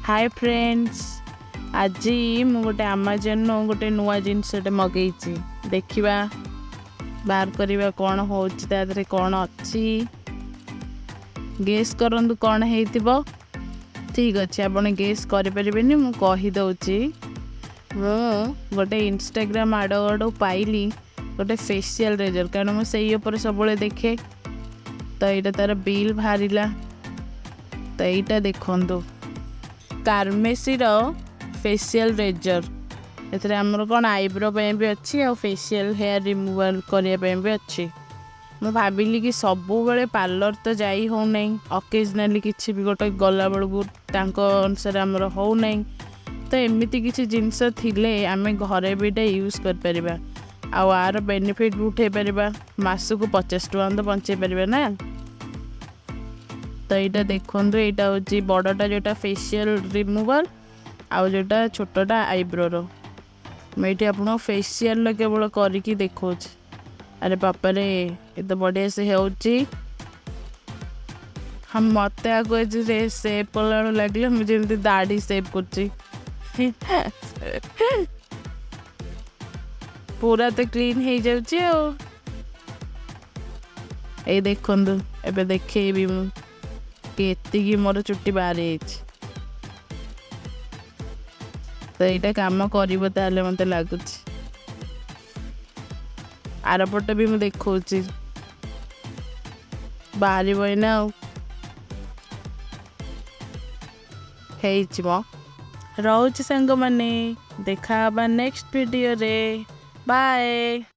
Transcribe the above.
Hi friends, आज मु गोटे आमाजन गोटे नुआ जिनसटे मगेची देखा बाहर करवा कौन हो कौन अच्छी गेस करंतु कौन हो ठीक अच्छे आप गेस करें मु कहीदे मु गोटे इंस्टाग्राम आड़ पाइली गोटे फेशियल रेजर कारण मुझे सब देखे तो यहाँ तार बिल बाहर तो यहाँ देखु कार्मेसी फेशियल रेजर एथरे आमर कौन आईब्रो भी अच्छी आ फेशियल हेयर रिमूवल करने भी अच्छी मु भाविली कि सबु बेले पार्लर तो जाई हो नहीं ऑकेजनली किसी भी गोटे गला बेलू अनुसार आमर हो नहीं तो एमती किसी जिनस थिले आमे घरे भी यूज कर परिबा आर बेनिफिट भी उठे पारिबा मासकु 50 टका तो बचे पारिबा ना। तो यहाँ देखो यहाँ हूँ बड़टा जोटा फेशियल रिमूवल आउ जोटा छोटा आईब्रो रो मुझे आपको फेशियल केवल करके देखो। अरे बापा रे ये तो बढ़िया से हो हम मत आगे सेव कला लगे मुझे दाढ़ी सेव कर पूरा तो क्लीन हो जाऊँगी ये देखु एबे देखेबी मुझे मोर चुट्टी बाहर तो यहाँ कम कर मत लगुच आरपट भी मुझे देखा बाहर ना रोच सांग मैंने देखा नेक्स्ट वीडियो रे बाय।